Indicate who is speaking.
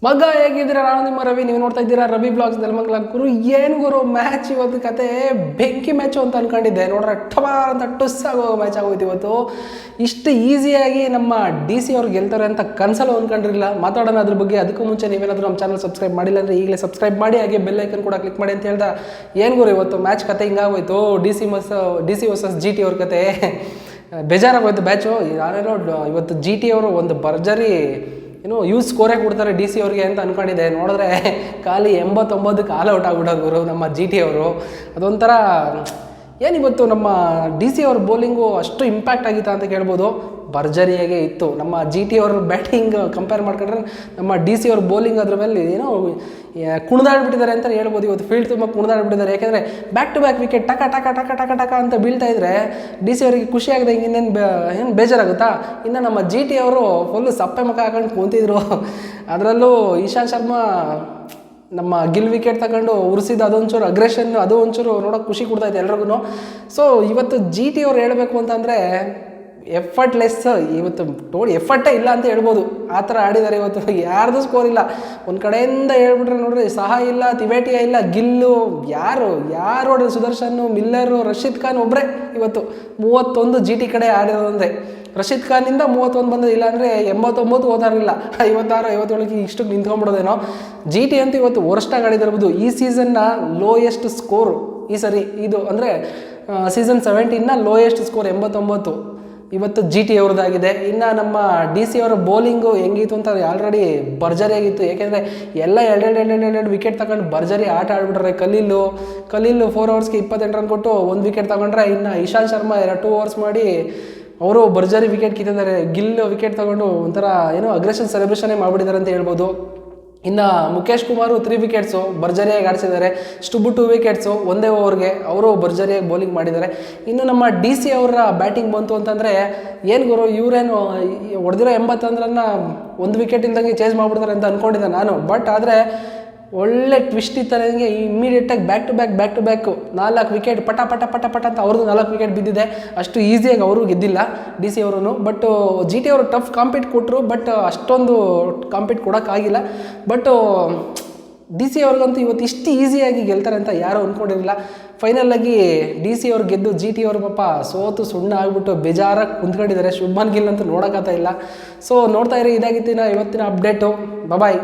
Speaker 1: ಮಗ ಹೇಗಿದ್ದೀರಾ? ನಾನು ನಿಮ್ಮ ರವಿ. ನೀವು ನೋಡ್ತಾ ಇದ್ದೀರಾ ರವಿ ಬ್ಲಾಗ್ಸ್ ನೆಲಮಂಗಲ. ಗುರು ಏನು ಗುರು ಮ್ಯಾಚ್ ಇವತ್ತು ಕತೆ ಬೆಂಕಿ ಮ್ಯಾಚು ಅಂತ ಅನ್ಕೊಂಡಿದ್ದೆ. ನೋಡ್ರೆ ಟಮಾರ್ ಅಂತ ಟುಸ್ ಆಗೋ ಮ್ಯಾಚ್ ಆಗೋಯ್ತು ಇವತ್ತು. ಇಷ್ಟು ಈಸಿಯಾಗಿ ನಮ್ಮ DC ಅವ್ರು ಗೆಲ್ತಾರೆ ಅಂತ ಕನ್ಸಲು ಅಂದ್ಕೊಂಡಿರಲಿಲ್ಲ. ಮಾತಾಡೋಣ ಅದ್ರ ಬಗ್ಗೆ. ಅದಕ್ಕೂ ಮುಂಚೆ ನೀವೇನಾದರೂ ನಮ್ಮ ಚಾನಲ್ ಸಬ್ಸ್ಕ್ರೈಬ್ ಮಾಡಿಲ್ಲ ಅಂದರೆ ಈಗಲೇ ಸಬ್ಸ್ಕ್ರೈಬ್ ಮಾಡಿ, ಹಾಗೆ ಬೆಲ್ ಐಕನ್ ಕೂಡ ಕ್ಲಿಕ್ ಮಾಡಿ ಅಂತ ಹೇಳ್ದ. ಏನು ಗುರು ಇವತ್ತು ಮ್ಯಾಚ್ ಕತೆ ಹಿಂಗಾಗೋಯ್ತು. DC ವರ್ಸಸ್ GT ಅವ್ರ ಕತೆ ಬೇಜಾರಾಗೋಯ್ತು ಮ್ಯಾಚು. ಯಾರೇನೋ ಇವತ್ತು GT ಅವರು ಒಂದು ಭರ್ಜರಿ ಯೂಸ್ ಸ್ಕೋರೇ ಕೊಡ್ತಾರೆ DC ಅವ್ರಿಗೆ ಅಂತ ಅಂದ್ಕೊಂಡಿದ್ದೆ. ನೋಡಿದ್ರೆ ಖಾಲಿ 89ಕ್ಕೆ ಆಲ್ ಔಟ್ ಆಗ್ಬಿಡೋರು ಗುರು ನಮ್ಮ GT ಅವರು. ಅದೊಂಥರ ಏನಿವತ್ತು ನಮ್ಮ DC ಅವ್ರ ಬೌಲಿಂಗು ಅಷ್ಟು ಇಂಪ್ಯಾಕ್ಟ್ ಆಗಿತ್ತಾ ಅಂತ ಕೇಳ್ಬೋದು. ಭರ್ಜರಿಯಾಗೇ ಇತ್ತು. ನಮ್ಮ GT ಅವ್ರ ಬ್ಯಾಟಿಂಗ್ ಕಂಪೇರ್ ಮಾಡ್ಕೊಂಡ್ರೆ ನಮ್ಮ DC ಅವ್ರ ಬೌಲಿಂಗ್ ಅದ್ರ ಮೇಲೆ ಕುಣಿದಾಡ್ಬಿಟ್ಟಿದ್ದಾರೆ ಅಂತ ಹೇಳ್ಬೋದು. ಇವತ್ತು ಫೀಲ್ಡ್ ತುಂಬ ಕುಣಿದಾಡ್ಬಿಟ್ಟಿದ್ದಾರೆ. ಯಾಕೆಂದರೆ ಬ್ಯಾಕ್ ಟು ಬ್ಯಾಕ್ ವಿಕೆಟ್ ಟಕ ಟಕ ಟಕ ಟಕ ಟಕ ಅಂತ ಬೀಳ್ತಾ ಇದ್ರೆ DC ಅವರಿಗೆ ಖುಷಿ ಆಗದೆ ಇನ್ನೇನು ಬೇಜಾರಾಗುತ್ತಾ. ಇನ್ನು ನಮ್ಮ GT ಅವರು ಫುಲ್ಲು ಸಪ್ಪೆ ಮುಖ ಹಾಕೊಂಡು ಕೂತಿದ್ರು. ಅದರಲ್ಲೂ ಇಶಾಂತ್ ಶರ್ಮಾ ನಮ್ಮ ಗಿಲ್ ವಿಕೆಟ್ ತಗೊಂಡು ಉರಿಸಿದ್ದು ಅದೊಂಚೂರು ಅಗ್ರೆಷನ್, ಅದು ಒಂಚೂರು ನೋಡೋಕೆ ಖುಷಿ ಕೊಡ್ತಾಯಿತ್ತು ಎಲ್ರಿಗೂ. ಸೊ ಇವತ್ತು GT ಅವ್ರು ಹೇಳಬೇಕು ಅಂತಂದರೆ ಎಫರ್ಟ್ಲೆಸ್. ಇವತ್ತು ಎಫರ್ಟೇ ಇಲ್ಲ ಅಂತ ಹೇಳ್ಬೋದು. ಆ ಥರ ಆಡಿದ್ದಾರೆ ಇವತ್ತು. ಯಾರ್ದು ಸ್ಕೋರ್ ಇಲ್ಲ. ಒಂದು ಕಡೆಯಿಂದ ಹೇಳ್ಬಿಟ್ರೆ ನೋಡ್ರಿ ಸಹಾ ಇಲ್ಲ, ತಿವೇಟಿಯಾ ಇಲ್ಲ, ಗಿಲ್ಲು ಯಾರು ನೋಡ್ರಿ ಸುದರ್ಶನ್, ಮಿಲ್ಲರು, ರಶೀದ್ ಖಾನ್ ಒಬ್ಬರೇ ಇವತ್ತು 31 GT ಕಡೆ ಆಡಿರೋದಂದರೆ. ರಶೀದ್ ಖಾನಿಂದ 31 ಬಂದದ್ದು, ಇಲ್ಲ ಅಂದರೆ 89 ಹೋದಾರಿಲ್ಲ. 56 57ಕ್ಕೆ ಇಷ್ಟಕ್ಕೆ ನಿಂತ್ಕೊಂಡ್ಬಿಡೋದೇನೋ. GT ಅಂತೂ ಇವತ್ತು ವರ್ಸ್ಟಾಗಿ ಆಡಿದಿರ್ಬೋದು. ಈ ಸೀಸನ್ನ ಲೋಯೆಸ್ಟ್ ಸ್ಕೋರ್ ಈ ಸರಿ ಇದು ಅಂದರೆ ಸೀಸನ್ 17ನ ಲೋಯೆಸ್ಟ್ ಸ್ಕೋರ್ 89 ಇವತ್ತು GT ಅವ್ರದ್ದಾಗಿದೆ. ಇನ್ನು ನಮ್ಮ DC ಅವರ ಬೌಲಿಂಗು ಹೆಂಗಿತ್ತು ಅಂತ ಆಲ್ರೆಡಿ ಭರ್ಜರಿಯಾಗಿತ್ತು. ಏಕೆಂದರೆ ಎಲ್ಲ ಎರಡು ವಿಕೆಟ್ ತಗೊಂಡು ಭರ್ಜರಿ ಆಟ ಆಡ್ಬಿಟ್ರೆ. ಕಲೀಲು 4 ಓವರ್ಸ್ಗೆ 28 ರನ್ ಕೊಟ್ಟು 1 ವಿಕೆಟ್ ತಗೊಂಡ್ರೆ. ಇನ್ನು ಇಶಾಂತ್ ಶರ್ಮಾ 2 ಓವರ್ಸ್ ಮಾಡಿ ಅವರು ಭರ್ಜರಿ ವಿಕೆಟ್ ಕಿತ್ತಿದ್ದಾರೆ. ಗಿಲ್ ವಿಕೆಟ್ ತಗೊಂಡು ಒಂಥರ ಅಗ್ರೆಷನ್ ಸೆಲೆಬ್ರೇಷನ್ನೇ ಮಾಡಿಬಿಟ್ಟಿದ್ದಾರೆ ಅಂತ ಹೇಳ್ಬೋದು. ಇನ್ನು ಮುಖೇಶ್ ಕುಮಾರು 3 ವಿಕೆಟ್ಸು ಭರ್ಜರಿಯಾಗಿ ಆಡಿಸಿದ್ದಾರೆ. ಸ್ಟುಬು 2 ವಿಕೆಟ್ಸು ಒಂದೇ ಓವರ್ಗೆ, ಅವರು ಭರ್ಜರಿಯಾಗಿ ಬೌಲಿಂಗ್ ಮಾಡಿದ್ದಾರೆ. ಇನ್ನು ನಮ್ಮ DC ಅವರ ಬ್ಯಾಟಿಂಗ್ ಬಂತು ಅಂತಂದರೆ ಏನು ಗುರು ಇವರೇನು ಹೊಡೆದಿರೋ 80 ರನ್ನ 1 ವಿಕೆಟ್ ಇಲ್ದಂಗೆ ಚೇಂಜ್ ಮಾಡಿಬಿಡ್ತಾರೆ ಅಂತ ಅಂದ್ಕೊಂಡಿದ್ದೆ ನಾನು. ಬಟ್ ಆದರೆ ಒಳ್ಳೆ ಟ್ವಿಸ್ಟ್ ಇತ್ತು ನನಗೆ. ಇಮ್ಮಿಡಿಯೇಟಾಗಿ ಬ್ಯಾಕ್ ಟು ಬ್ಯಾಕ್ 4 ವಿಕೆಟ್ ಪಟ ಅಂತ ಅವ್ರದ್ದು 4 ವಿಕೆಟ್ ಬಿದ್ದಿದೆ. ಅಷ್ಟು ಈಸಿಯಾಗಿ ಅವರು ಗೆದ್ದಿಲ್ಲ DC ಅವರು. ಬಟ್ GT ಅವರು ಟಫ್ ಕಾಂಪೀಟ್ ಕೊಟ್ಟರು. ಬಟ್ ಅಷ್ಟೊಂದು ಕಾಂಪೀಟ್ ಕೊಡೋಕ್ಕಾಗಿಲ್ಲ. ಬಟ್ DC ಅವ್ರಿಗಂತೂ ಇವತ್ತು ಇಷ್ಟು ಈಸಿಯಾಗಿ ಗೆಲ್ತಾರೆ ಅಂತ ಯಾರೂ ಅಂದ್ಕೊಂಡಿರಲಿಲ್ಲ. ಫೈನಲಾಗಿ DC ಅವ್ರು ಗೆದ್ದು GT ಅವರು ಪಾಪ ಸೋತು ಸುಣ್ಣ ಆಗಿಬಿಟ್ಟು ಬೇಜಾರಾಗಿ ಕುಂತ್ಕೊಂಡಿದ್ದಾರೆ. ಶುಭ್ಮನ್ ಗಿಲ್ ಅಂತೂ ನೋಡೋಕ್ಕಾಗ್ತಾ ಇಲ್ಲ. ಸೊ ನೋಡ್ತಾ ಇರಿ, ಇದಾಗಿತ್ತು ಇವತ್ತಿನ ಅಪ್ಡೇಟು. ಬಾಯ್.